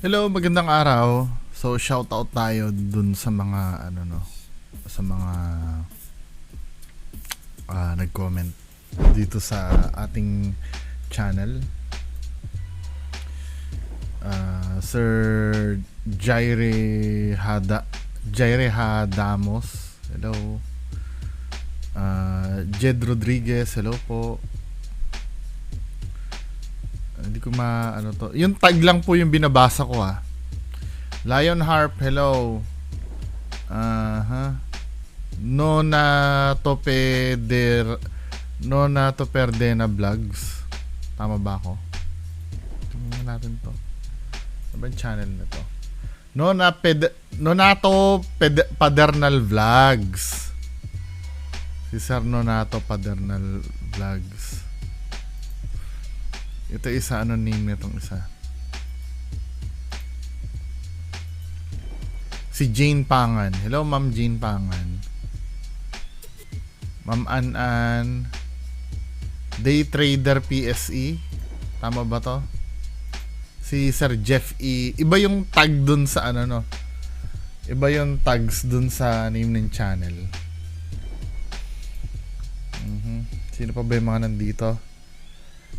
Hello, magandang araw. So shoutout tayo dun sa mga sa mga nag-comment dito sa ating channel. Sir Jaire Hadamos. Hello. Jed Rodriguez, hello po. Hindi ko to. Yung tag lang po yung binabasa ko Lion Harp, hello. Nona to Perdena Vlogs. Tama ba ako? Tingnan natin to. Ano ba yung channel na to? Padernal Vlogs. Si Sir Nonato Padernal Vlogs. Ito isa, name nitong isa. Si Jane Pangan. Hello, Ma'am Jane Pangan. Ma'am An. Day Trader PSE. Tama ba to? Si Sir Jeff E. Iba yung tag dun sa Iba yung tags dun sa name ng channel. Sino pa ba yung mga nandito?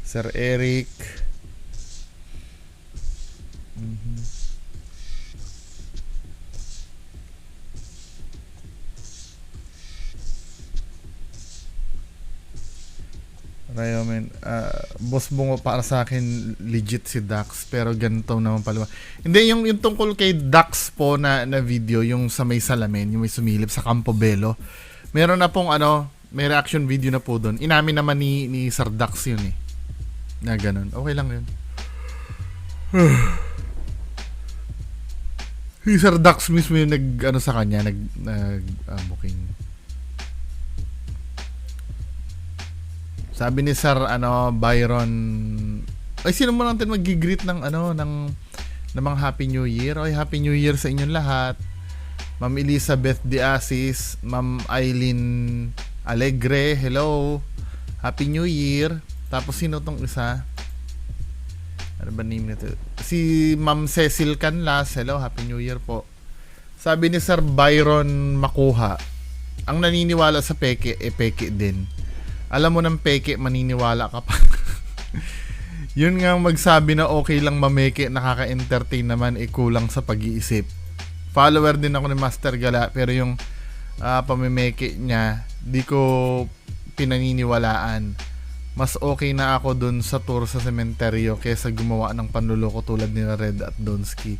Sir Eric. Rayomen, Boss Bungo, para sa akin legit si Dax, pero ganito naman pala. Hindi, yung tungkol kay Dax po na video, yung sa may salamin, yung may sumilip sa Campobello. Meron na pong may reaction video na po doon. Inamin naman ni Sir Dax yun na ganun. Okay lang yun. Si Sir Dax mismo yung sa kanya, booking. Sabi ni Sir Byron, ay sino mo natin mag-greet ng mga Happy New Year? Oy, Happy New Year sa inyong lahat. Ma'am Elizabeth De Asis, Ma'am Eileen Alegre, hello. Happy New Year. Tapos sino tong isa? Ano ba name nito? Si Ma'am Cecil Canlas, hello, Happy New Year po. Sabi ni Sir Byron Makuha, ang naniniwala sa peke, peke din. Alam mo ng peke, maniniwala ka pa. Yun nga magsabi na okay lang mameke, nakaka-entertain naman, kulang sa pag-iisip. Follower din ako ni Master Gala, pero yung pamimeke niya, di ko pinaniniwalaan. Mas okay na ako dun sa tour sa sementeryo kaysa gumawa ng panluloko tulad ni Red at Donsky.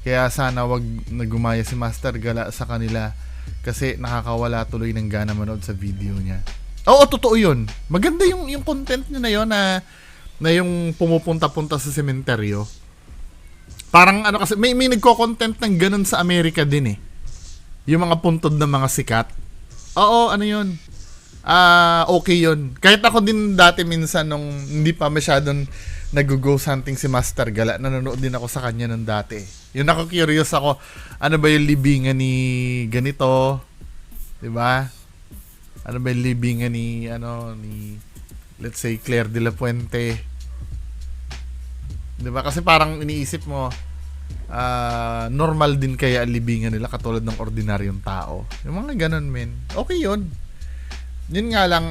Kaya sana wag nagumaya si Master Gala sa kanila kasi nakakawala tuloy ng gana manood sa video niya. Oo, totoo yun. Maganda yung content niya na yun na yung pumupunta-punta sa sementeryo. Parang kasi may nagko-content ng ganun sa Amerika din Yung mga puntod ng mga sikat. Oo, yun. Okay yun. Kahit ako din dati minsan nung hindi pa masyadong nag-ghost hunting si Master Gala, nanonood din ako sa kanya nung dati. Yung curious ako, ano ba yung libingan ni ganito? 'Di ba? Ano ba yung libingan ni let's say Claire de la Puente? 'Di ba? Kasi parang iniisip mo normal din kaya ang libingan nila katulad ng ordinaryong tao. Yung mga ganun, men. Okay yun. Yun nga lang,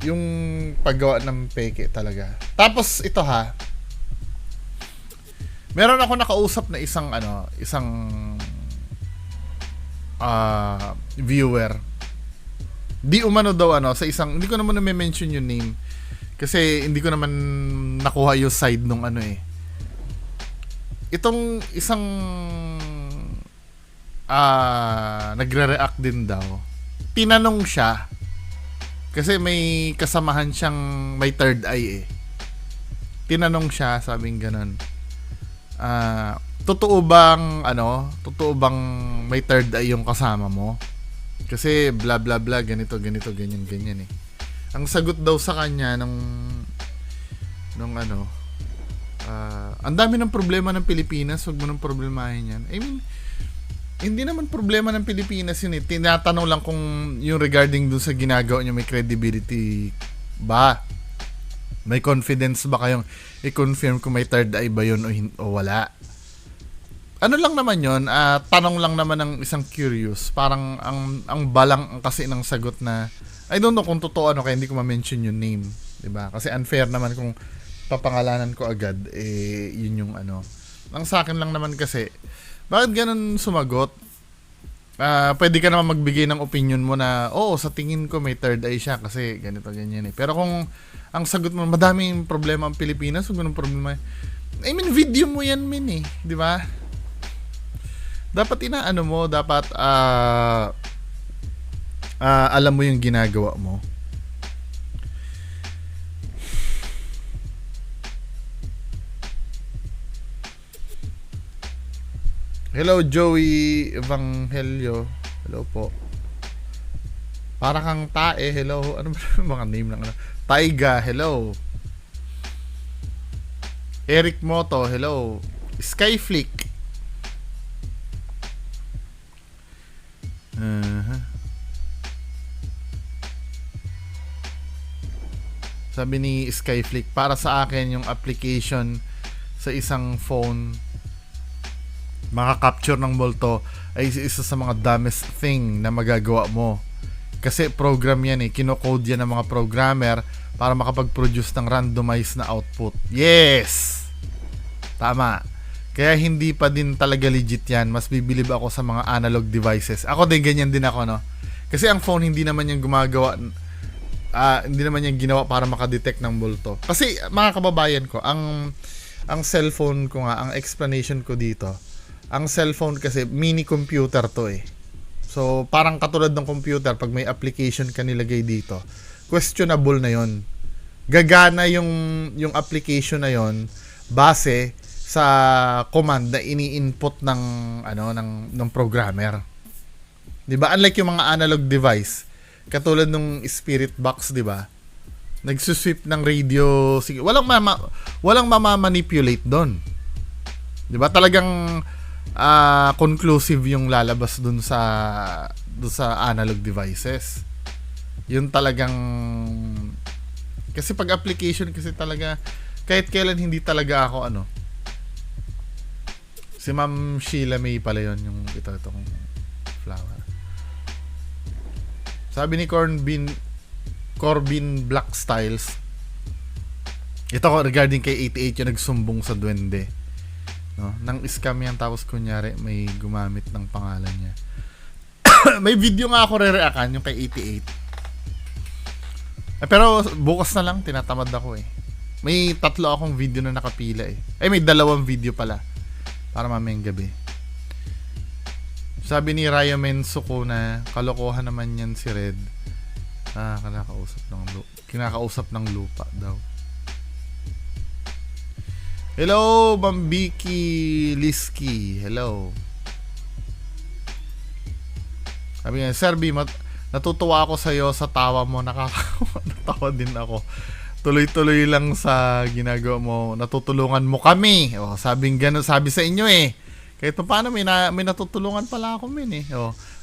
yung paggawa ng peke talaga. Tapos ito meron ako nakausap na isang viewer. Di umano daw sa isang, hindi ko naman na-mention yung name kasi hindi ko naman nakuha yung side nung itong isang nagre-react din daw. Tinanong siya kasi may kasamahan siyang may third eye Tinanong siya, sabing ganun. Totoo bang may third eye yung kasama mo? Kasi bla bla bla, ganito ganyan Ang sagot daw sa kanya nung ang dami ng problema ng Pilipinas, wag mo nang problemahin yan. I mean, hindi naman problema ng Pilipinas yun Tinatanong lang kung yung regarding dun sa ginagawa niya may credibility ba. May confidence ba kayong i-confirm kung may third eye ba yun o wala? Ano lang naman yun, tanong lang naman ng isang curious. Parang ang balang kasi ng sagot na, I don't know kung totoo ano, kaya hindi ko ma-mention yung name. Diba? Kasi unfair naman kung papangalanan ko agad, yun yung ano. Ang sa akin lang naman kasi, bakit ganun sumagot? Pwede ka naman magbigay ng opinion mo na, sa tingin ko may third eye siya kasi ganito, ganyan eh. Pero kung ang sagot mo, madaming problema ang Pilipinas, kung ganun problema, I mean, video mo yan, min eh. Di ba? Dapat inaano mo, dapat alam mo yung ginagawa mo. Hello, Joey Evangelio. Hello po. Para kang tae, hello. Ano ba mga name lang? Taiga, hello. Eric Moto, hello. Skyflick. Sabi ni Skyflick, para sa akin yung application sa isang phone maka-capture ng multo ay isa sa mga dumbest thing na magagawa mo. Kasi program yan eh, kinocode yan ng mga programmer para makapag-produce ng randomized na output. Yes! Tama. Kaya hindi pa din talaga legit yan. Mas bibilib ako sa mga analog devices. Ako din, ganyan din ako, no? Kasi ang phone hindi naman yung gumagawa, hindi naman yung ginawa para makadetect ng multo. Kasi mga kababayan ko, ang cellphone ko nga, ang explanation ko dito, ang cellphone kasi mini computer to eh. So parang katulad ng computer, pag may application ka nilagay dito, questionable na yon. Gagana yung application na yon base sa command na ini-input ng ng programmer. 'Di ba? Unlike yung mga analog device, katulad ng Spirit Box, 'di ba? Nagsusweep ng radio, walang mamamanipulate doon. 'Di ba? Talagang conclusive yung lalabas dun sa analog devices. Yun talagang, kasi pag application kasi talaga kahit kailan hindi talaga ako si Ma'am Sheila May pala yun, yung itong flower. Sabi ni Corbin Black Styles, ito ko regarding kay 88 yung nagsumbong sa duwende, no? Nang scam yan, tapos kunyari may gumamit ng pangalan niya. May video nga ako re-reacan yung kay 88. Pero bukas na lang, tinatamad ako eh. May 3 akong video na nakapila eh. May 2 video pala para mamayang gabi. Sabi ni Raya Mensuko na kalokohan naman yan si Red. Kinakausap ng lupa daw. Hello, Bambiki Liski. Hello. Sabi nga, Sir B, natutuwa ako sa iyo sa tawa mo. Natawa din ako. Tuloy-tuloy lang sa ginagawa mo. Natutulungan mo kami. Sabi sa inyo eh. Kahit paano may natutulungan pala ako eh.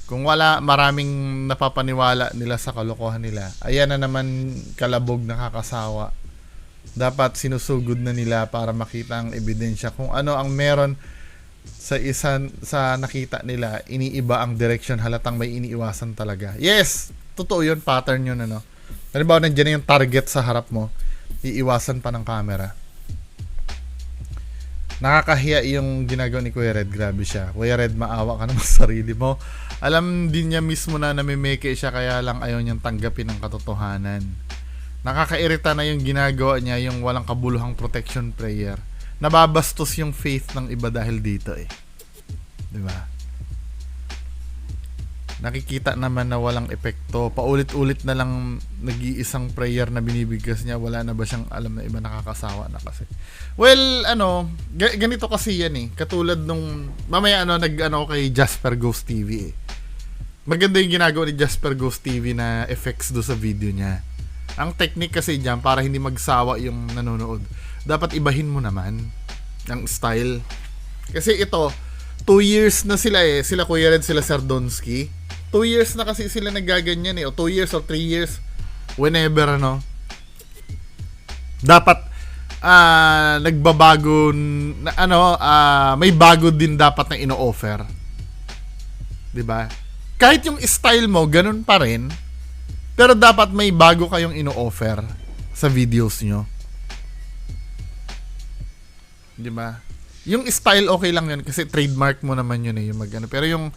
Kung wala, maraming napapaniwala nila sa kalokohan nila. Ayan na naman kalabog, nakakasawa. Dapat sinusugod na nila para makita ang ebidensya kung ano ang meron sa nakita nila. Iniiba ang direction, halatang may iniiwasan talaga. Yes, totoo yun, pattern yun halimbawa nandiyan na yung target sa harap mo, iiwasan pa ng camera. Nakakahiya yung ginagawa ni Kuya Red. Grabe siya. Kuya Red, maawa ka naman sa sarili mo. Alam din niya mismo na namimeke siya, kaya lang ayaw niyang tanggapin ang katotohanan. Nakakairita na yung ginagawa niya, yung walang kabuluhang protection prayer. Nababastos yung faith ng iba dahil dito eh. Diba? Nakikita naman na walang epekto. Paulit-ulit na lang nag-iisang prayer na binibigkas niya. Wala na ba siyang alam na iba, nakakasawa na kasi. Well, ganito kasi yan eh. Katulad nung, mamaya kay Jasper Ghost TV eh. Maganda yung ginagawa ni Jasper Ghost TV na effects do sa video niya. Ang technique kasi dyan, para hindi magsawa yung nanonood, dapat ibahin mo naman ang style. Kasi ito, 2 years na sila eh. Sila Kuya Red, sila Sir Donsky. 2 years na kasi sila nagaganyan eh. O 2 years or 3 years. Whenever Dapat nagbabago na, may bago din dapat na ino-offer. 'Di ba? Kahit yung style mo ganun pa rin, pero dapat may bago kayong ino-offer sa videos nyo. 'Di ba? Yung style okay lang yun kasi trademark mo naman yun yung magano. Pero yung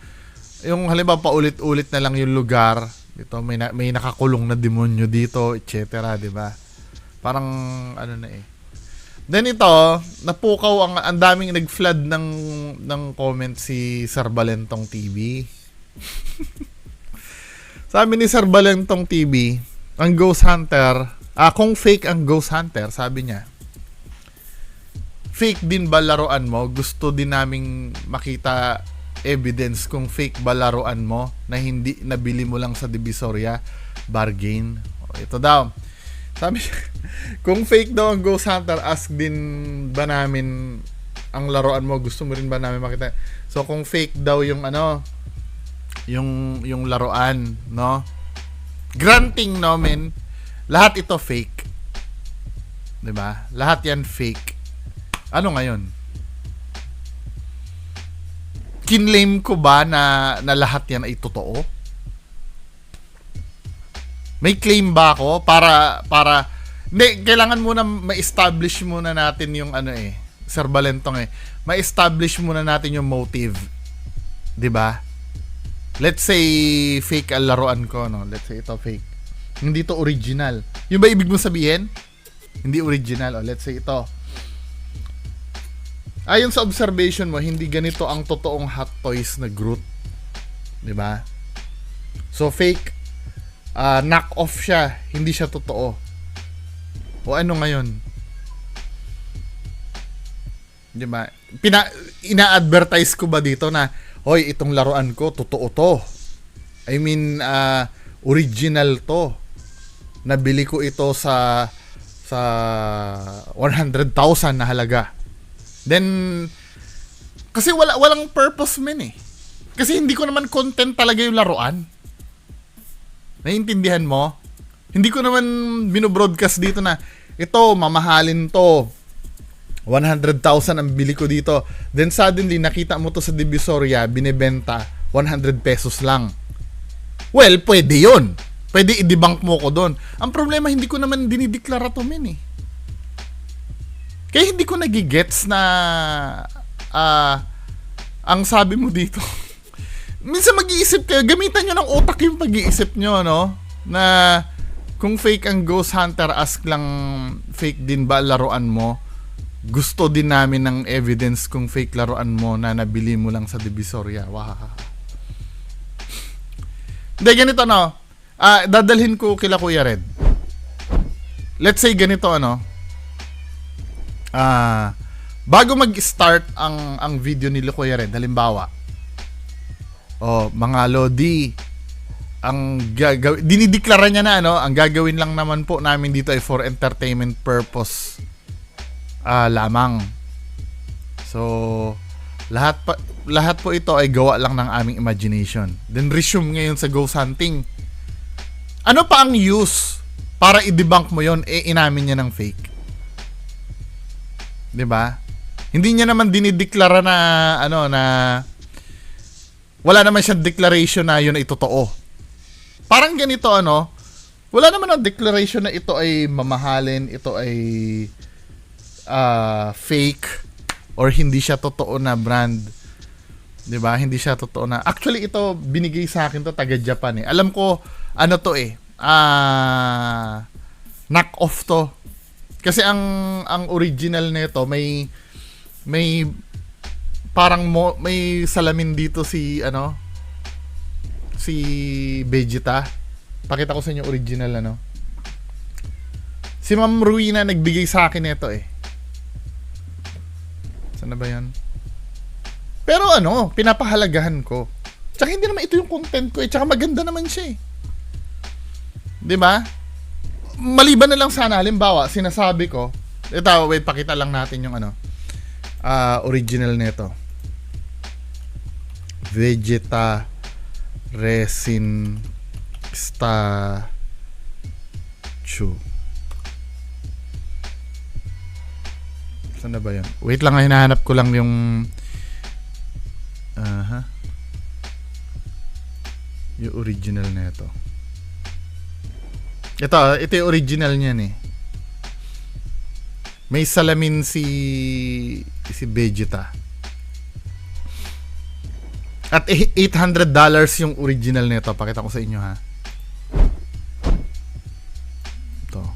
halimbawa paulit-ulit na lang yung lugar, dito may nakakulong na demonyo dito, etc., 'di ba? Parang ano na eh. Then ito, napukaw ang daming nag-flood ng comment si Sir Balentong TV. Sabi ni Sir Balentong TV, ang Ghost Hunter, kung fake ang Ghost Hunter, sabi niya, fake din ba laruan mo? Gusto din naming makita evidence kung fake ba laruan mo na hindi nabili mo lang sa Divisoria bargain. Ito daw. Sabi niya, kung fake daw ang Ghost Hunter, ask din ba namin ang laruan mo? Gusto mo rin ba namin makita? So kung fake daw yung yung laruan, no? Granting no, men, lahat ito fake. 'Di ba? Lahat 'yan fake. Ano ngayon? Kinlaim ko ba na lahat 'yan ay totoo? May claim ba ako para hindi, kailangan muna ma-establish muna natin yung Sir Balentong ma-establish muna natin yung motive. 'Di ba? Let's say fake ang laruan ko, no? Let's say ito fake. Hindi to original. Yung ba ibig mo sabihin? Hindi original. Let's say ito. Ayon sa observation mo, hindi ganito ang totoong Hot Toys na Groot. 'Di ba? So fake, knock off siya, hindi siya totoo. O ano ngayon? 'Di ba? Ina-advertise ko ba dito na, hoy, itong laruan ko totoo to. I mean, original to. Nabili ko ito sa 100,000 na halaga. Then kasi walang purpose men eh. Kasi hindi ko naman content talaga yung laruan. Naiintindihan mo? Hindi ko naman binobroadcast dito na ito, mamahalin to. 100,000 ang bili ko dito. Then suddenly, nakita mo to sa Divisoria, binebenta 100 pesos lang. Well, pwede yun. Pwede i-debunk mo ko doon. Ang problema, hindi ko naman dinideklara to men eh. Kaya hindi ko nagigets na ang sabi mo dito. Minsan mag-iisip kayo, gamitan nyo ng utak yung pag-iisip nyo, no? Na kung fake ang Ghost Hunter, ask lang fake din ba laruan mo? Gusto din namin ng evidence kung fake laruan mo na nabili mo lang sa Divisoria. Wow. Hindi, ganito no. Dadalhin ko kila Kuya Red. Let's say ganito bago mag-start ang video ni Kuya Red, halimbawa, mga Lodi, ang dinideklara niya na ang gagawin lang naman po namin dito ay for entertainment purpose lamang. So lahat po ito ay gawa lang ng aming imagination. Then resume ngayon sa ghost hunting. Ano pa ang use para i-debunk mo yon? Inamin niya ng fake. 'Di ba? Hindi niya naman dinideklara na na wala naman siyang declaration na yun ay totoo. Parang ganito wala naman ang declaration na ito ay mamahalin, ito ay fake or hindi siya totoo na brand. 'Di ba? Hindi siya totoo na. Actually ito binigay sa akin to taga Japan eh. Alam ko to knock off to. Kasi ang original nito may parang may salamin dito si si Vegeta. Pakita ko sa inyo original Si Ma'am Ruina nagbigay sa akin nito eh. Sana ba 'yan? Pero pinapahalagahan ko. Tsaka hindi naman ito yung content ko eh. Tsaka maganda naman siya eh. 'Di ba? Maliban na lang sana, halimbawa, sinasabi ko, ito, wait, pakita lang natin yung original nito. Vegeta Resin Statue. Saan na ba yun? Wait lang, hinahanap ko lang yung yung original na ito. Ito yung original niyan eh. May salamin si Vegeta. At $800 yung original nito. Pakita ko sa inyo ha. Ito.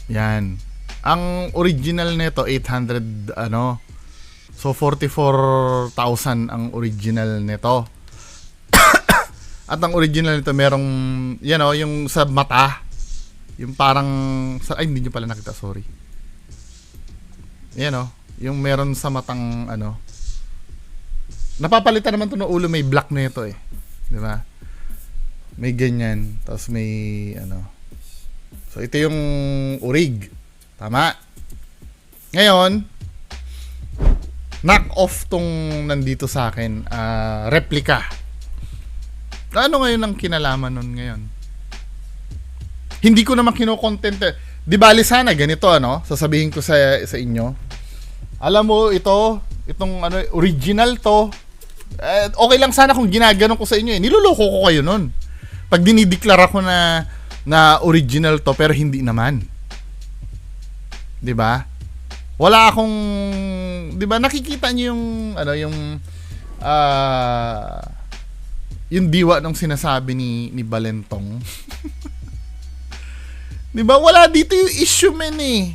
Yan. Ang original nito 800 ano. So 44,000 ang original nito. At ang original nito merong yung sa mata. Yung parang ay hindi nyo pala nakita, sorry. Yan yung meron sa matang napapalitan naman to ng ulo, may black na ito eh. Di ba? May ganyan. Tapos may So ito yung orig. Tama. Ngayon, knock off tong nandito sa akin. Replica. Ano ngayon ang kinalaman nun ngayon? Hindi ko naman kino-content. Di bali sana ganito sasabihin ko sa inyo. Alam mo itong original to. Okay lang sana kung ginaganon ko sa inyo eh. Niloloko ko kayo nun. Pag dinideklara ko na original to pero hindi naman. 'Di ba? Wala akong 'di ba nakikita niyo yung diwa nung sinasabi ni Balentong. 'Di ba? Wala dito yung issue men eh.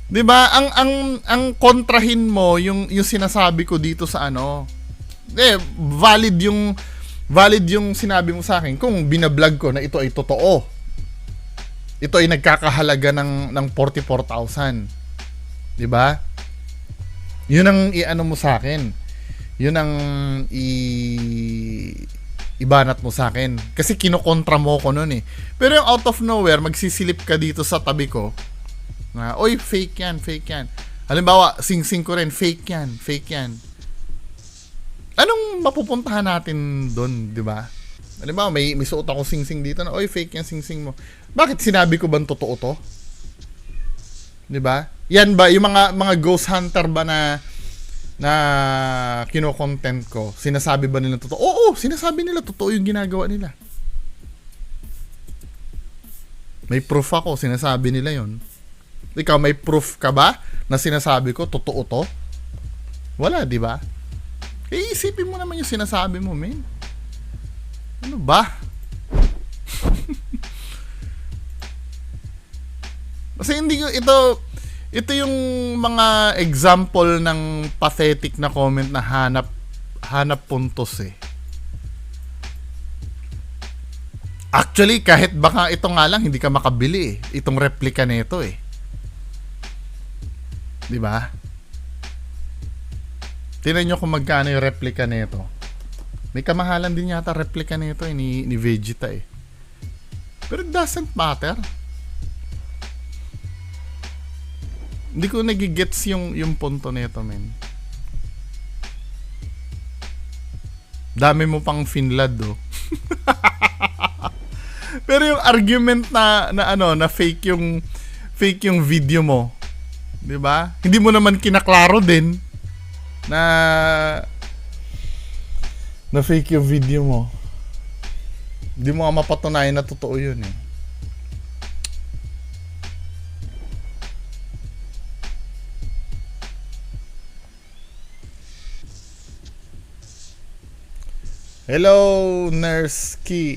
'Di ba? Ang kontrahin mo yung sinasabi ko dito sa valid yung sinabi mo sa akin kung binablog ko na ito ay totoo. Ito ay nagkakahalaga ng 44,000. 'Di ba? 'Yun ang iano mo sa akin. 'Yun ang ibanat mo sa akin. Kasi kinokontra mo ko noon eh. Pero yung out of nowhere, magsisilip ka dito sa tabi ko. Na, oy, fake yan. Halimbawa, sing-sing ko rin, fake yan. Anong mapupuntahan natin doon, di ba? Halimbawa, may suot ako sing-sing dito na, oy, fake yan, sing-sing mo. Bakit sinabi ko bang totoo to? Di ba? Yan ba, yung mga ghost hunter ba na kino-content ko, sinasabi ba nila totoo? Oo, sinasabi nila totoo yung ginagawa nila. May proof ako, sinasabi nila yon. Ikaw, may proof ka ba na sinasabi ko totoo to? Wala, di ba? Isipin mo naman yung sinasabi mo, men. Ano ba? Kasi hindi ko ito yung mga example ng pathetic na comment na hanap puntos eh. Actually, kahit baka ito nga lang hindi ka makabili eh. Itong replica nito eh. 'Di ba? Tingnan nyo kung magkano yung replica nito. May kamahalan din yata replica nito eh, ni Vegeta eh. Pero it doesn't matter. Hindi ko nagigets yung punto nito, men. Dami mo pang Finlad, oh. Pero yung argument na fake yung video mo, 'di ba? Hindi mo naman kinaklaro din na fake yung video mo. Hindi mo nga mapatunayan na totoo yun eh. Hello, Nurse Key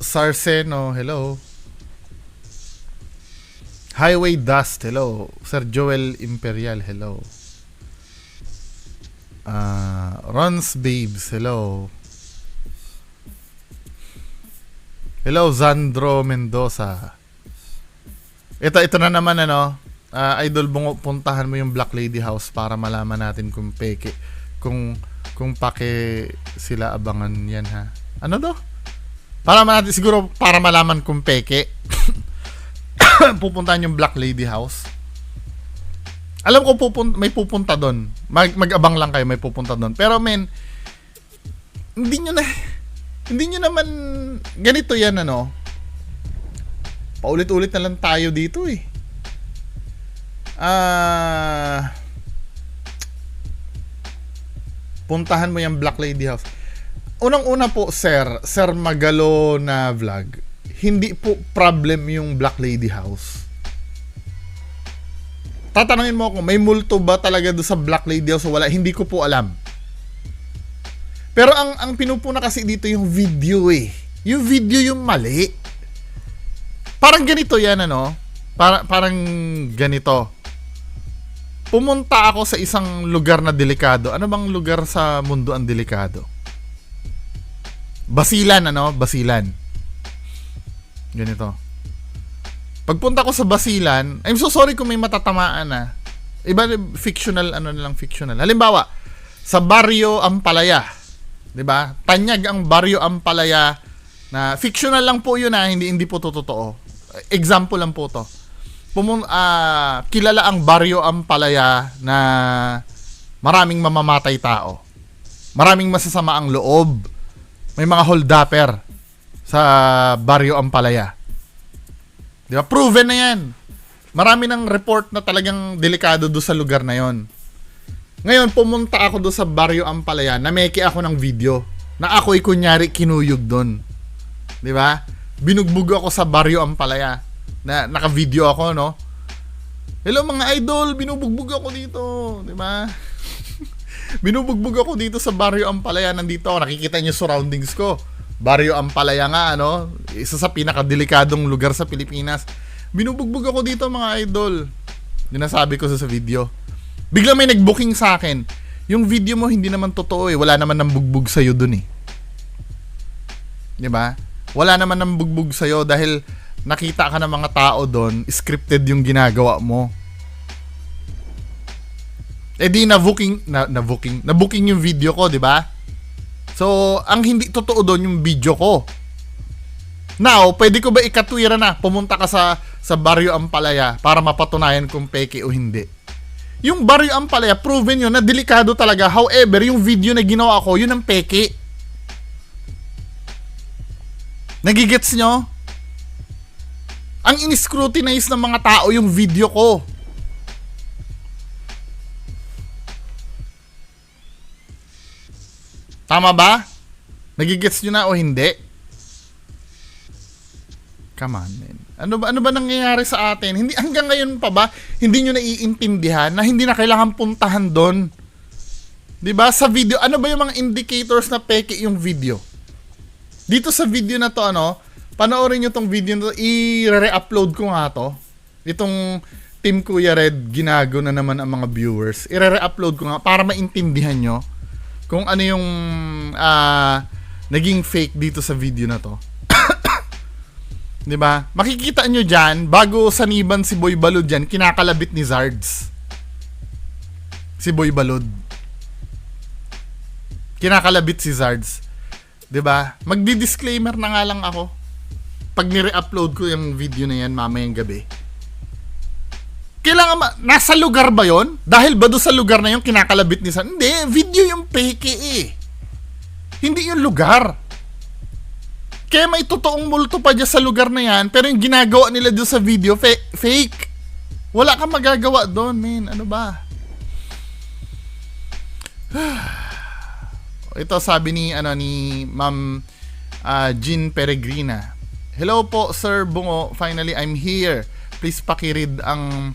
Sarceno, hello. Highway Dust, hello. Sir Joel Imperial, hello. Runs Babes, hello. Hello, Zandro Mendoza. Ito na naman Idol Bungo, puntahan mo yung Black Lady House para malaman natin kung peke, kung pake sila abangan yan ha. Ano do? Para malaman kung peke. Pupuntahan yung Black Lady House. Alam ko may pupunta doon. Mag-abang lang kayo, may pupunta doon. Pero men, hindi nyo naman ganito yan Paulit-ulit na lang tayo dito eh. Puntahan mo yung Black Lady House. Unang-una po, Sir Magalo na vlog. Hindi po problem yung Black Lady House. Tatanungin mo ako, may multo ba talaga doon sa Black Lady House o wala? Hindi ko po alam. Pero ang pinupuna kasi dito yung video eh. Yung video yung mali. Parang ganito yan, ano? Parang ganito. Pumunta ako sa isang lugar na delikado. Ano bang lugar sa mundo ang delikado? Basilan, ano? Basilan. Ganito. Pagpunta ko sa Basilan, I'm so sorry kung may matatamaan na. Iba, fictional, ano na lang fictional. Halimbawa, sa Barrio Ampalaya. 'Di ba? Tanyag ang Barrio Ampalaya na fictional lang po 'yun, hindi po totoo. Example lang po 'to. Kilala ang Barrio Ampalaya na maraming mamamatay tao. Maraming masasama ang loob. May mga holdapper sa Barrio Ampalaya. 'Di ba? Proven na 'yan. Marami ng report na talagang delikado do sa lugar na 'yon. Ngayon, pumunta ako do sa Barrio Ampalaya, nameke ako ng video na ako'y kunyari kinuyog doon. 'Di ba? Binugbog ako sa Barrio Ampalaya. Na naka-video ako, no? Hello mga idol, binubugbog ako dito, 'di ba? Binubugbog ako dito sa Barrio Ampalaya, nandito ako, nakikita niyo surroundings ko. Barrio Ampalaya nga, ano? Isa sa pinakadelikadong lugar sa Pilipinas. Binubugbog ako dito, mga idol. Yun nasabi ko sa video. Bigla may nag-booking sa akin. Yung video mo hindi naman totoo eh. Wala naman nang bugbog sa'yo dun eh. 'Di ba? Wala naman nang bugbog sa'yo dahil nakita ka ng mga tao doon, scripted yung ginagawa mo. Eh di na-booking yung video ko, 'di ba? So, ang hindi totoo doon yung video ko. Now, pwede ko ba ikatwira na pumunta ka sa Barrio Ampalaya para mapatunayan kung peke o hindi? Yung Barrio Ampalaya, proven yun na delikado talaga. However, yung video na ginawa ko, yun ang peke. Nagigets nyo? Ang in-scrutinize ng mga tao yung video ko. Tama ba? Nagigets nyo na o hindi? Come on, man. Ano ba nangyayari sa atin? Hindi hanggang ngayon pa ba hindi niyo naiintindihan na hindi na kailangan puntahan doon? 'Di ba? Sa video, ano ba yung mga indicators na peke yung video? Dito sa video na to, ano, panoorin niyo tong video na to, i-re-upload ko nga to. Itong Team Kuya Red, ginago na naman ang mga viewers. I-re-upload ko nga para maintindihan nyo kung ano yung naging fake dito sa video na to. 'Di ba? Makikita nyo dyan, bago saniban si Boy Balod dyan, kinakalabit ni Zards. Si Boy Balod. Kinakalabit si Zards. 'Di ba? Magdi-disclaimer na nga lang ako. Pag ni-re-upload ko yung video na yan mamayang gabi. Kailangan nasa lugar ba yon? Dahil ba doon sa lugar na yon kinakalabit ni Zards? Hindi, video yung peke eh. Hindi yung lugar. Kaya may totoong multo pa dyan sa lugar na yan, pero yung ginagawa nila doon sa video, fake. Wala kang magagawa doon, man. Ano ba? Ito sabi ni Ma'am Jean Peregrina. Hello po, Sir Bungo. Finally, I'm here. Please pakiread ang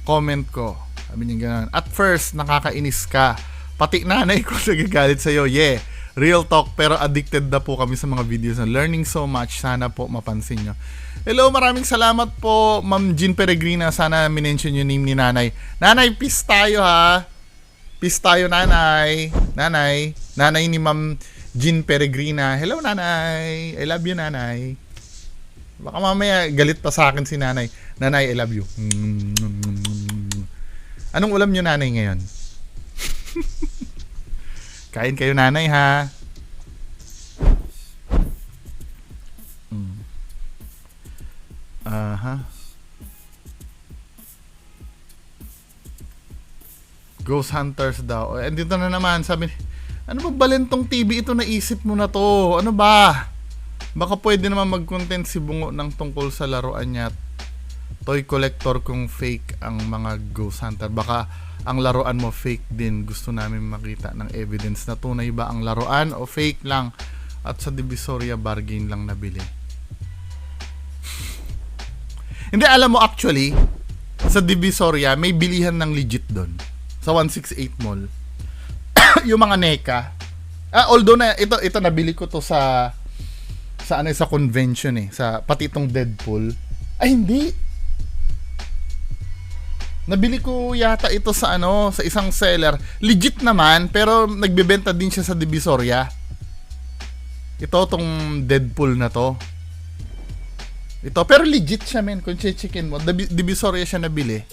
comment ko. Sabi niya ganun. At first, nakakainis ka. Pati nanay ko nagagalit sa'yo. Yeah. Real talk, pero addicted na po kami sa mga videos na learning so much. Sana po mapansin nyo. Hello, maraming salamat po, Ma'am Jean Peregrina. Sana minention yung name ni Nanay. Nanay, peace tayo ha. Peace tayo, Nanay. Nanay ni Ma'am Jean Peregrina. Hello, Nanay. I love you, Nanay. Baka mamaya galit pa sa akin si Nanay. Nanay, I love you. Anong ulam nyo, Nanay, ngayon? Kain kayo, Nanay, ha? Ghost Hunters daw. Eh, dito na naman, sabi, ano ba Balentong TV ito, naisip mo na to? Ano ba? Baka pwede naman mag-content si Bungo ng tungkol sa laruan niya. Toy collector kung fake ang mga ghost hunter. Baka ang laruan mo fake din. Gusto namin makita ng evidence na tunay ba ang laruan o fake lang. At sa Divisoria bargain lang nabili. Hindi, alam mo actually, sa Divisoria may bilihan ng legit doon. Sa 168 Mall. Yung mga NECA. Although na ito nabili ko to sa convention sa pati itong Deadpool. Ay hindi. Nabili ko yata ito sa isang seller. Legit naman pero nagbebenta din siya sa Divisoria. Ito tong Deadpool na to. Ito pero legit siya men kung checkin mo. Divisoria siya nabili.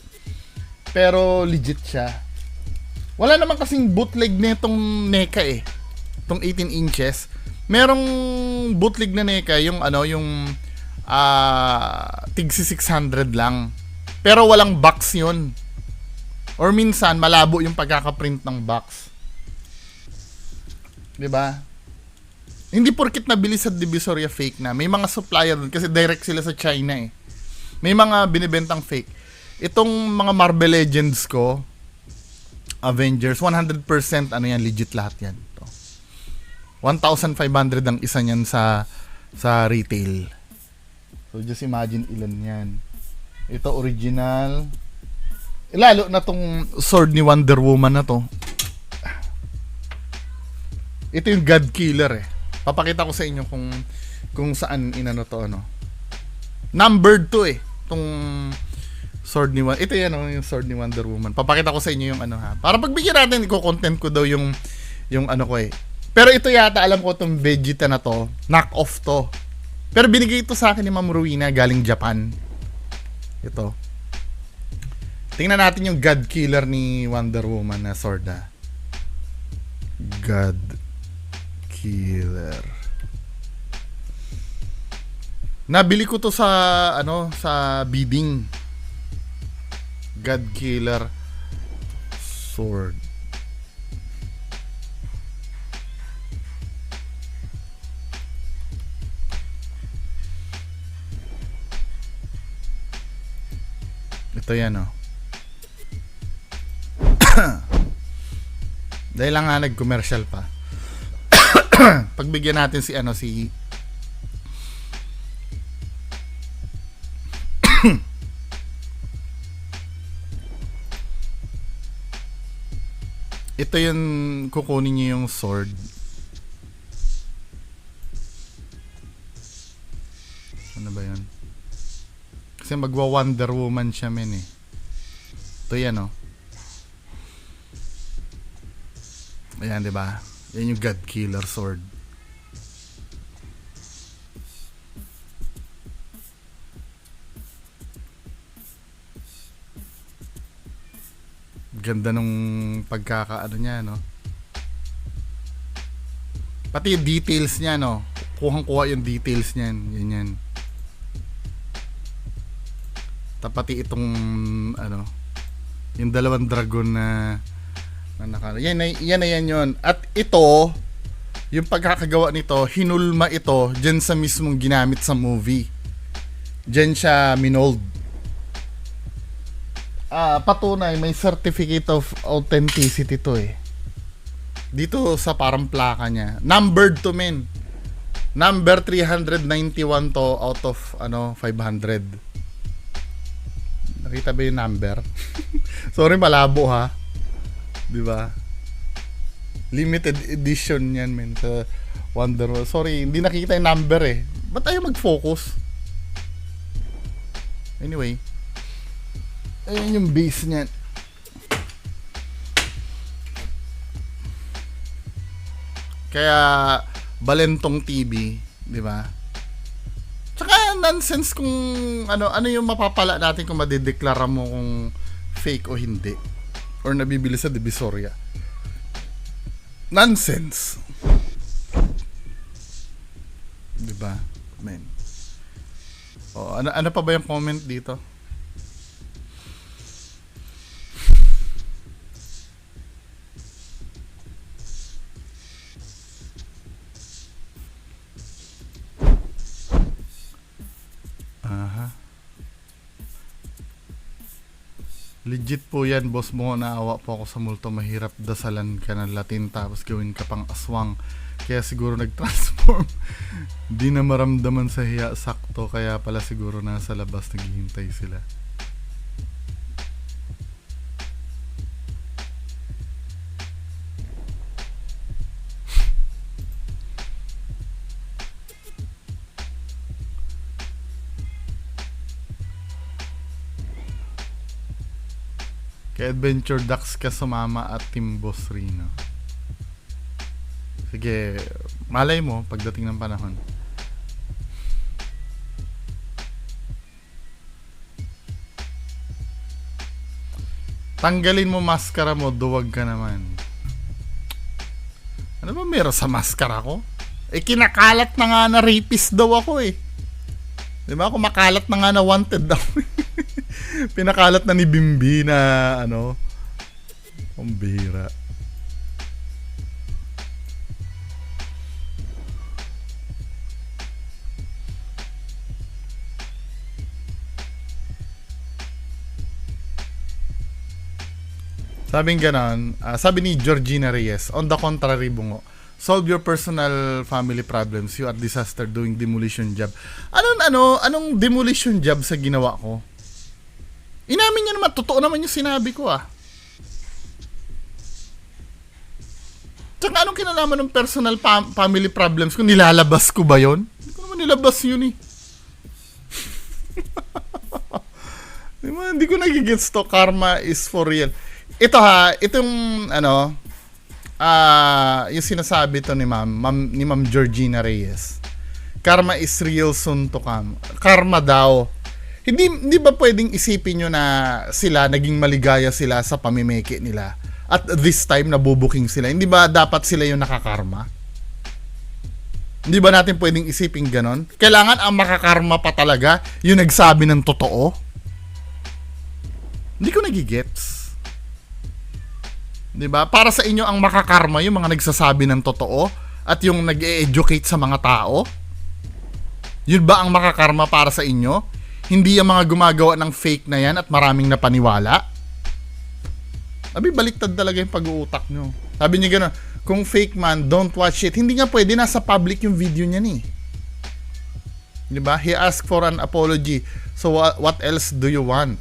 Pero legit siya. Wala naman kasing bootleg nitong NECA Itong 18 inches. Merong bootleg na NECA yung tigsi 600 lang. Pero walang box yun. Or minsan malabo yung pagkakaprint ng box. 'Di ba? Hindi porkit nabili sa Divisoria fake na. May mga supplier doon kasi direct sila sa China May mga binibentang fake. Itong mga Marvel Legends ko, Avengers, 100% yan, legit lahat yan. 1,500 ang isa niyan sa retail. So just imagine ilan yan. Ito original. Lalo na tong sword ni Wonder Woman na to. Ito yung God Killer Papakita ko sa inyo kung saan inano to Numbered to Tong sword ni Wonder. Ito yan yung sword ni Wonder Woman. Papakita ko sa inyo yung Para pagbigyan natin i-content ko daw yung ko Pero ito yata alam ko tong Vegeta na to, knock off to. Pero binigay ito sa akin ni Ma'am Ruina galing Japan. Ito. Tingnan natin yung God Killer ni Wonder Woman na sword God Killer. Nabili ko to sa bidding. God Killer sword. Ito yan Dahil lang nga nag-commercial pa. Pagbigyan natin si ito yung kukunin niyo yung sword. Ano ba yun? Kasi magwa Wonder Woman siya men Ito yan Ayan, 'di ba? Yan yung God Killer sword. Ganda nung pagkakaano niya Pati yung details niya kuhang-kuha yung details niyan. Yan. Tapati itong yung dalawang dragon na yan yun. At ito yung pagkakagawa nito, hinulma ito dyan sa mismong ginamit sa movie. Dyan siya minold. Patunay may certificate of authenticity to dito sa parang plaka niya. Numbered to men. Number 391 to out of 500. Nakita ba yung number? Sorry, malabo ha. 'Di ba? Limited edition 'yan, men, sa Wonder Woman. Sorry, hindi nakita yung number Ba't tayo mag-focus? Anyway, ayun yung base niyan. Kaya Balentong TV, 'di ba? Tsaka nonsense kung ano yung mapapala natin kung madideklara mo kung fake o hindi or nabibili sa Divisoria. Nonsense. 'Di ba? Men. Ano pa ba yung comment dito? Legit po yan, boss mo. Naawa po ako sa multo. Mahirap dasalan ka ng Latin tapos gawin ka pang aswang. Kaya siguro nag-transform. Di na maramdaman sa hiya sakto. Kaya pala siguro nasa labas naghihintay sila. Kay Adventure Ducks ka sumama at Team Boss Rino. Sige, malay mo pagdating ng panahon. Tanggalin mo maskara mo, duwag ka naman. Ano ba meron sa maskara ko? Eh kinakalat na nga na rapist daw ako eh. Diba? Kumakalat na nga na wanted daw. Pinakalat na ni Bimbi na ano. Ang bihira. Sabing ganon, sabi ni Georgina Reyes, on the contrary, bungo, solve your personal family problems. You are disaster doing demolition job. Anong demolition job sa ginawa ko? Inamin niya naman, totoo naman yung sinabi ko ah. Tsaka anong kinalaman ng personal family problems ko? Nilalabas ko ba yon? Hindi ko naman nilabas yun eh. Hindi ko nagigets to. Karma is for real. Ito ha, itong yung sinasabi to ni Ma'am Georgina Reyes. Karma is real soon to come. Karma daw. Hindi ba pwedeng isipin nyo na sila, naging maligaya sila sa pamimeke nila? At this time, nabubuking sila. Hindi ba dapat sila yung nakakarma? Hindi ba natin pwedeng isipin ganon? Kailangan ang makakarma pa talaga yung nagsabi ng totoo? Hindi ko nagigets. Diba? Para sa inyo ang makakarma yung mga nagsasabi ng totoo at yung nag-e-educate sa mga tao? Yun ba ang makakarma para sa inyo? Hindi yung mga gumagawa ng fake na yan at maraming napaniwala? Abi, baliktad talaga yung pag-uutak nyo. Sabi niya gano'n, kung fake man, don't watch it. Hindi nga pwede, nasa public yung video niya ni. Diba? He asked for an apology. So what else do you want?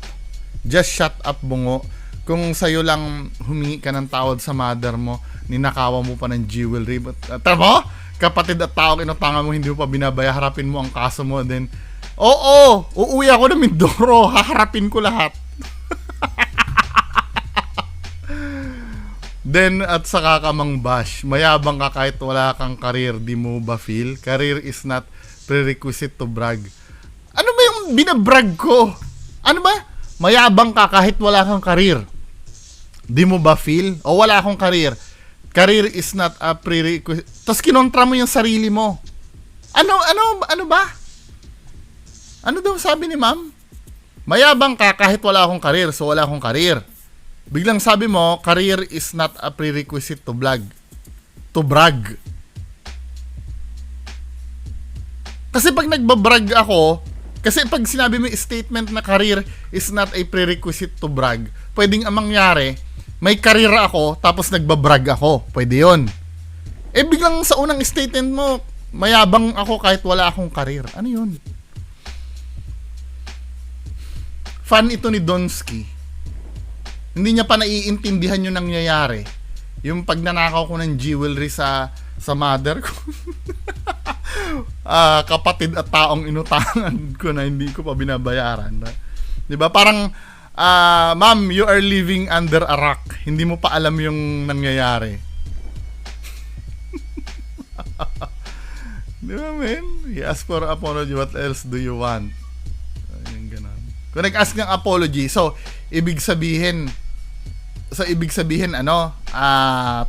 Just shut up, bungo. Kung sa'yo lang humingi ka ng tawad sa mother mo, ninakawan mo pa ng jewelry. Tara mo? Kapatid at tao kinutangan mo, hindi mo pa binabaya, harapin mo ang kaso mo. Then, oo, uuwi ako ng Mindoro, haharapin ko lahat. Then, at saka ka mang bash, mayabang ka kahit wala kang career, di mo ba feel? Career is not prerequisite to brag. Ano ba yung binabrag ko? Ano ba? Mayabang ka kahit wala kang career. Di mo ba feel? O wala akong career. Career is not a prerequisite. Tapos kinontra mo yung sarili mo. Ano ba? Ano daw sabi ni ma'am? Mayabang ka kahit wala akong career. So wala akong career. Biglang sabi mo, career is not a prerequisite to brag. To brag. Kasi pag nagbabrag ako, kasi pag sinabi mo statement na career is not a prerequisite to brag, pwedeng ang mangyari, may career ako, tapos nagbabrag ako. Pwede yun. Eh, biglang sa unang statement mo, mayabang ako kahit wala akong career. Ano yun? Fan ito ni Donsky. Hindi niya pa naiintindihan yung nangyayari. Yung pagnanakaw ko ng jewelry sa mother ko. Kapatid at taong inutangan ko na hindi ko pa binabayaran. Diba? Parang, ma'am, you are living under a rock. Hindi mo pa alam yung nangyayari. Diba, man? He asked for apology. What else do you want? Ayun, ganun. Kung nag-ask ng apology, so, ibig sabihin,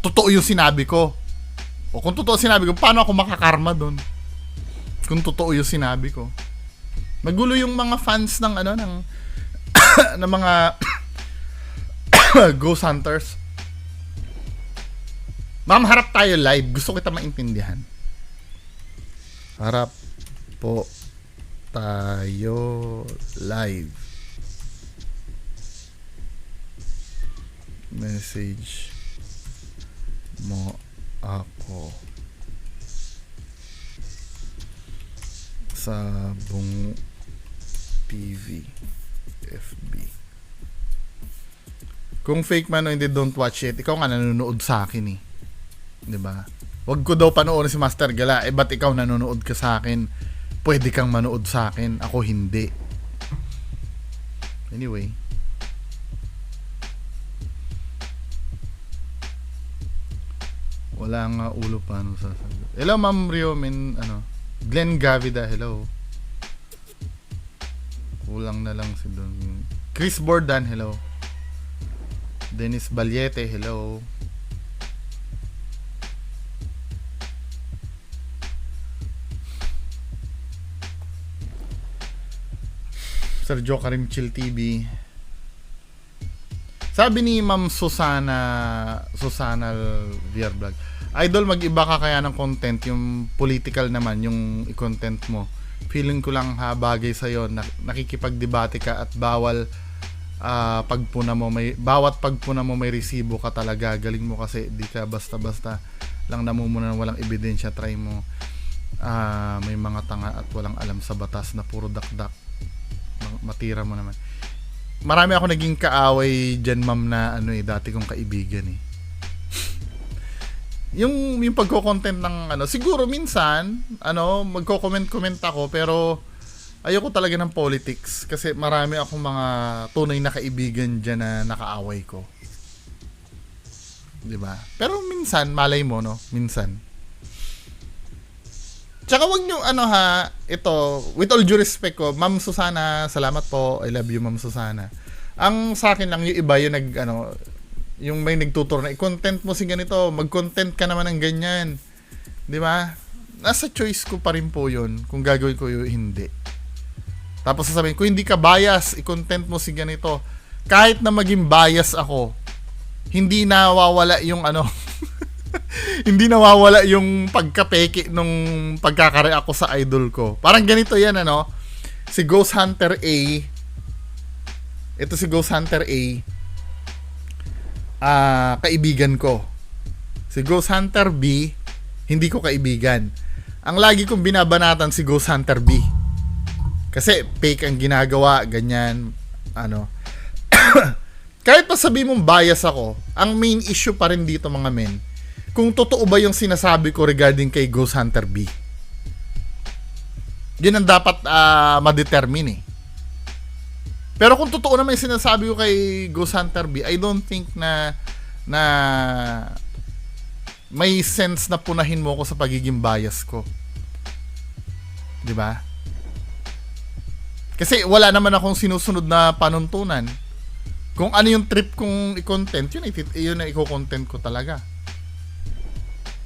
totoo yung sinabi ko. O kung totoo sinabi ko, paano ako makakarma doon? Kung totoo yung sinabi ko. Magulo yung mga fans ng ng mga ghost hunters. Ma'am, harap tayo live. Gusto kita maintindihan. Harap po tayo live. message mo ako sa Bong TV FB. Kung fake man o hindi, don't watch it. Ikaw nga nanonood sa akin eh. 'Di ba? Wag ko daw panoorin si Master Gala. Ba't ikaw nanonood ka sa akin? Pwede kang manood sa akin. Ako hindi. Anyway. Wala nga ulo pa ano sasagot. Hello Ma'am Rio, Glenn Gavida, hello. Kulang na lang si Don. Chris Bordan, hello. Dennis Balyete, hello. Sergio Karim Chill TV. Sabi ni Ma'am Susana VR Vlog, Idol, mag-iba ka kaya ng content, yung political naman, yung i-content mo. Feeling ko lang bagay sa'yo, nakikipagdebate ka at bawat pagpuna mo may resibo ka talaga. Galing mo kasi, di ka basta-basta lang namumuna ng walang ebidensya. Try mo. May mga tanga at walang alam sa batas na puro dakdak. Matira mo naman. Marami ako naging kaaway dyan, ma'am, na dati kong kaibigan eh. yung pagko-content ng siguro minsan magko-comment ako, pero ayoko talaga ng politics kasi marami akong mga tunay na kaibigan diyan na nakaaway ko. 'Di ba? Pero minsan malay mo minsan. Tsaka wag niyo ito, with all due respect ko, Ma'am Susana, salamat po. I love you, Ma'am Susana. Ang sa akin lang yung iba yung yung may nagtuturo na i-content mo si ganito, mag-content ka naman ng ganyan. 'Di ba? Nasa choice ko pa rin po 'yun kung gagawin ko yung hindi. Tapos sasabihin, kung hindi ka bias, i-content mo si ganito. Kahit na maging bias ako, hindi nawawala yung hindi nawawala yung pagkapeke nung pagkakare ako sa idol ko. Parang ganito 'yan si Ghost Hunter A. Ito si Ghost Hunter A. Kaibigan ko. Si Ghost Hunter B, hindi ko kaibigan. Ang lagi kong binabanatan si Ghost Hunter B. Kasi fake ang ginagawa, ganyan, Kahit pa sabi mong bias ako, ang main issue pa rin dito mga men, kung totoo ba yung sinasabi ko regarding kay Ghost Hunter B. Yun ang dapat ma-determine eh. Pero kung totoo naman yung sinasabi ko kay Ghost Hunter B, I don't think na may sense na punahin mo ako sa pagiging bias ko. 'Di ba? Kasi wala naman akong sinusunod na panuntunan. Kung ano yung trip kong i-content, yun na i-content ko talaga.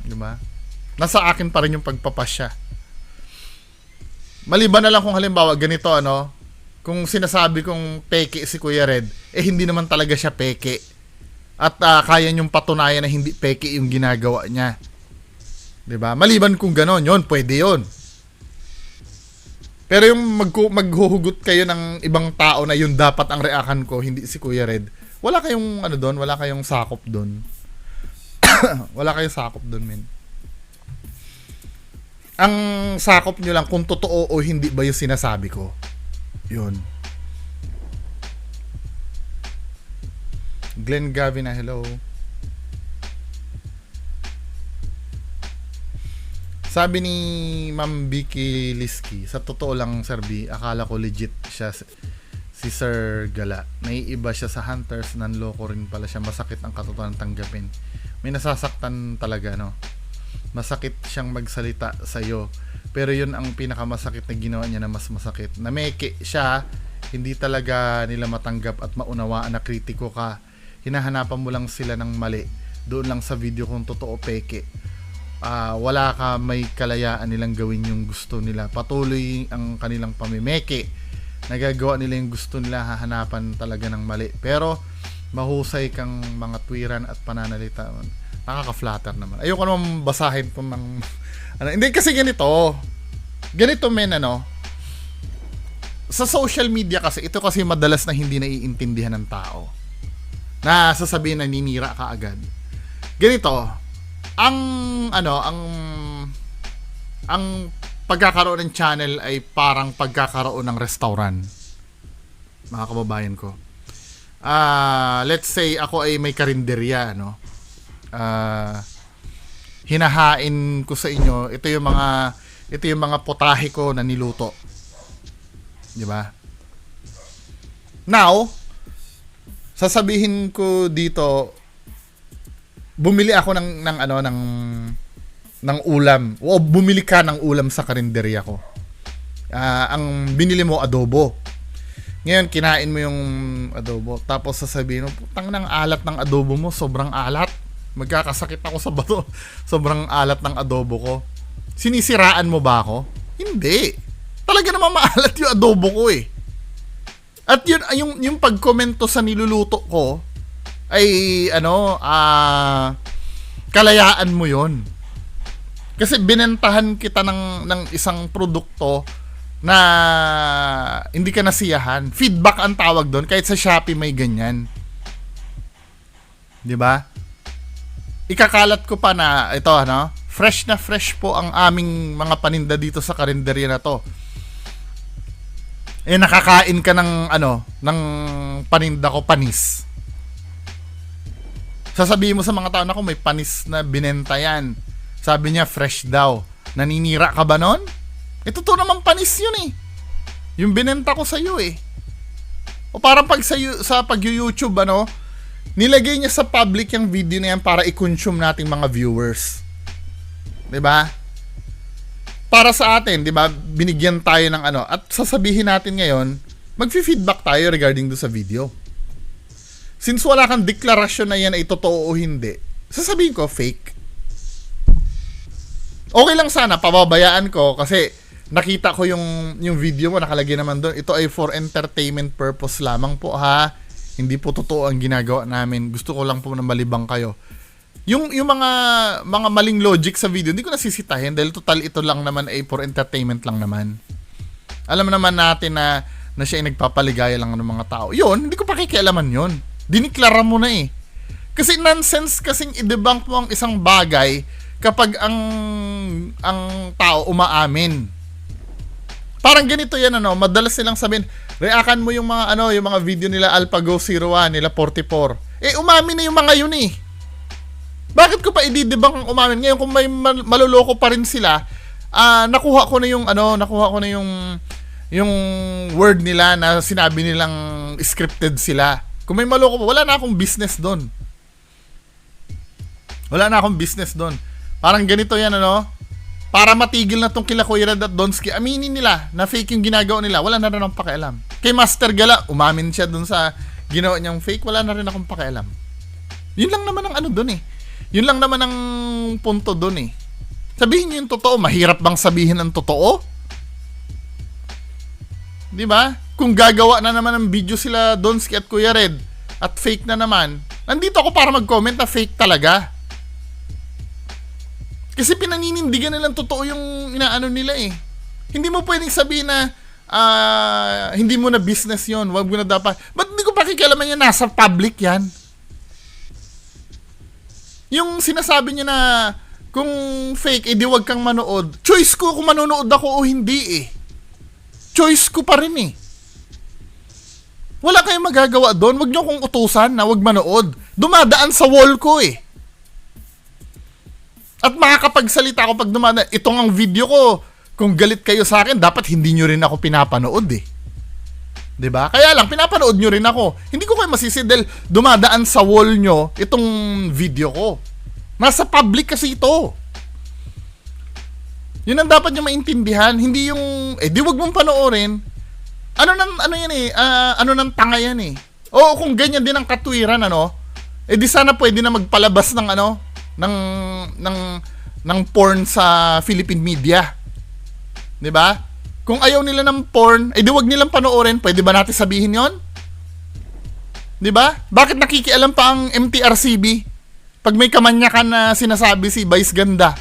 'Di ba? Nasa akin pa rin yung pagpapasya. Maliban na lang kung halimbawa ganito kung sinasabi kong peke si Kuya Red, hindi naman talaga siya peke. At kaya niyong patunayan na hindi peke yung ginagawa niya. 'Di ba? Maliban kung gano'n, yun, pwede yun. Pero yung maghuhugot kayo ng ibang tao na yun dapat ang reaction ko, hindi si Kuya Red, wala kayong doon, wala kayong sakop doon. Wala kayong sakop doon, men. Ang sakop nyo lang kung totoo o hindi ba yung sinasabi ko. Yun. Glenn Gavina, hello. Sabi ni Ma'am Vicky Liski, sa totoo lang, Sir B, akala ko legit siya si Sir Gala. Naiiba siya sa Hunters, nanloko rin pala siya. Masakit ang katotohanan tanggapin. May nasasaktan talaga, Masakit siyang magsalita sa'yo. Pero yun ang pinakamasakit na ginawa niya na mas masakit. Nameke siya, hindi talaga nila matanggap at maunawaan na kritiko ka. Hinahanapan mo lang sila ng mali. Doon lang sa video kung totoo peke. Wala ka may kalayaan nilang gawin yung gusto nila. Patuloy ang kanilang pamimeke. Nagagawa nila yung gusto nila, hahanapan talaga ng mali. Pero mahusay kang mga tuwiran at pananalita. Nakaka-flatter naman. Ayoko naman basahin po ng hindi kasi ganito men, sa social media kasi, ito kasi madalas na hindi naiintindihan ng tao. na sasabihin na ninira ka agad. Ganito, ang pagkakaroon ng channel ay parang pagkakaroon ng restaurant. Mga kababayan ko. Let's say ako ay may karinderya, no? Hinahain ko sa inyo, ito yung mga potahe ko na niluto. 'Di ba? Now, sasabihin ko dito, bumili ako ng ulam. O bumili ka ng ulam sa karinderya ko. Ang binili mo adobo. Ngayon, kinain mo yung adobo. Tapos sasabihin mo, putang ng alat ng adobo mo, sobrang alat. Magkakasakit ako sa bato. Sobrang alat ng adobo ko. Sinisiraan mo ba ako? Hindi. Talaga naman maalat yung adobo ko eh. At yun, yung pagkomento sa niluluto ko, ay, kalayaan mo yon. Kasi binentahan kita ng isang produkto na hindi ka nasiyahan. Feedback ang tawag doon, kahit sa Shopee may ganyan. 'Di ba? Ikakalat ko pa na ito, fresh na fresh po ang aming mga paninda dito sa karinderya na to. Nakakain ka ng paninda ko, panis. Sasabihin mo sa mga tao na may panis na binenta yan. Sabi niya, fresh daw. Naninira ka ba nun? Totoo naman panis yun eh. Yung binenta ko sa'yo eh. O parang sa pag-YouTube, nilagay niya sa public yung video na yan para i-consume nating mga viewers. 'Di ba? Para sa atin, 'di ba? Binigyan tayo ng at sasabihin natin ngayon, magfi-feedback tayo regarding do sa video. Since wala kang deklarasyon na yan ay totoo o hindi, sasabihin ko fake. Okay lang sana pababayaan ko kasi nakita ko yung video mo, nakalagay naman doon. Ito ay for entertainment purpose lamang po ha. Hindi po totoo ang ginagawa namin. Gusto ko lang po na malibang kayo. Yung mga maling logic sa video, hindi ko nasisitahin dahil total ito lang naman ay for entertainment lang naman. Alam naman natin na siya ay nagpapaligaya lang ng mga tao. Yun, hindi ko pakikialaman yun. Diniklara mo na eh. Kasi nonsense kasing i-debunk mo ang isang bagay kapag ang tao umaamin. Parang ganito yan, madalas silang sabihin, reakan mo yung mga video nila AlphaGo 01, nila 44. Umamin na yung mga yun eh. Bakit ko pa i-debunk ang umamin? Ngayon kung may maluloko pa rin sila, nakuha ko na yung word nila na sinabi nilang scripted sila. Kung may maloko pa, wala na akong business doon. Parang ganito yan, para matigil na tong kila Kuya Red at Donsky, aminin nila na fake yung ginagawa nila. Wala na rin akong pakialam. Kay Master Gala, umamin siya dun sa ginawa niyang fake. Wala na rin akong pakialam. Yun lang naman ang dun eh. Yun lang naman ang punto dun eh. Sabihin niyo yung totoo. Mahirap bang sabihin ang totoo? Di ba? Kung gagawa na naman ng video sila Donsky at Kuya Red at fake na naman, nandito ako para mag-comment na fake talaga. Kasi pinaninindigan nilang totoo yung inaano nila eh. Hindi mo pwedeng sabihin na hindi mo na business yon, wag mo na dapat. Ba't hindi ko pakikialaman yan? Nasa public yan. Yung sinasabi niya na kung fake, di wag kang manood. Choice ko kung manonood ako o hindi eh. Choice ko pa rin eh. Wala kayong magagawa doon. Wag niyo kong utusan na wag manood. Dumadaan sa wall ko eh. At makakapagsalita ako pag dumadaan. Itong ang video ko. Kung galit kayo sa akin, dapat hindi nyo rin ako pinapanood eh. 'Di ba? Kaya lang, pinapanood nyo rin ako. Hindi ko kayo masisi dahil dumadaan sa wall nyo itong video ko. Nasa public kasi ito. Yun ang dapat nyo maintindihan. Hindi yung, di wag mong panoorin. Ano yan eh, ano nang tanga yan eh. Oo, kung ganyan din ang katwiran, di sana pwede na magpalabas ng ng porn sa Philippine media. 'Di ba? Kung ayaw nila ng porn, di wag nilang panoorin. Pwede ba natin sabihin 'yon? 'Di ba? Bakit nakikialam pa ang MTRCB pag may kamanyakan na sinasabi si Vice Ganda?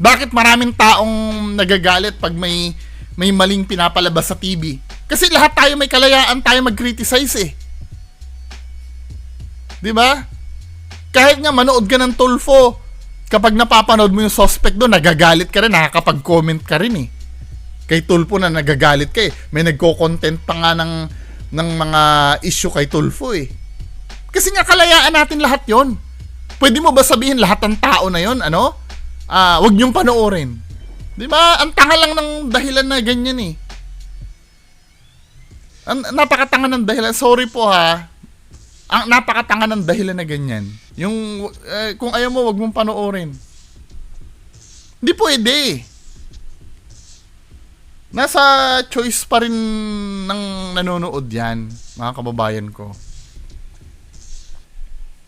Bakit maraming taong nagagalit pag may maling pinapalabas sa TV? Kasi lahat tayo may kalayaan tayo mag-criticize eh. Di ba? Kahit nga manood ka ng Tulfo, kapag napapanood mo yung suspect doon, nagagalit ka rin, nakakapag-comment ka rin eh. Kay Tulfo na nagagalit ka eh. May nagko-content pa nga ng mga issue kay Tulfo eh. Kasi nga kalayaan natin lahat yon. Pwede mo ba sabihin lahat ng tao na yon, ano? Wag niyong panoorin. Di ba? Ang tanga lang ng dahilan na ganyan eh. Napakatanga ng dahilan. Sorry po ha. Ang napakatanga ng dahilan na ganyan. Yung, kung ayaw mo, wag mong panoorin. Hindi pwede. Nasa choice pa rin ng nanonood yan, mga kababayan ko.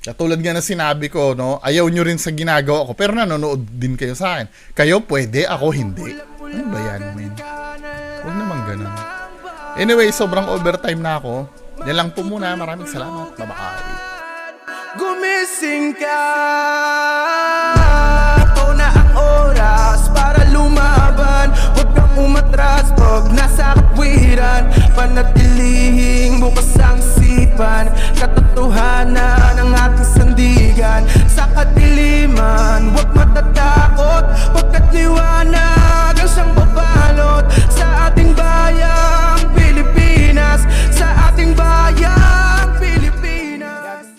Katulad nga na sinabi ko, no, ayaw nyo rin sa ginagawa ko, pero nanonood din kayo sa akin. Kayo pwede, ako hindi. Ano ba yan, man? Huwag naman ganun. Anyway, sobrang overtime na ako. Yan lang po muna. Maraming salamat. Bye-bye. Gumising ka. Ito na ang oras para lumaban. Huwag kang umatras pag nasa katwiran. Panatilihing bukas ang isipan. Katotohanan ang ating sandigan. Sa kadiliman, huwag matatakot, pagkat liwanag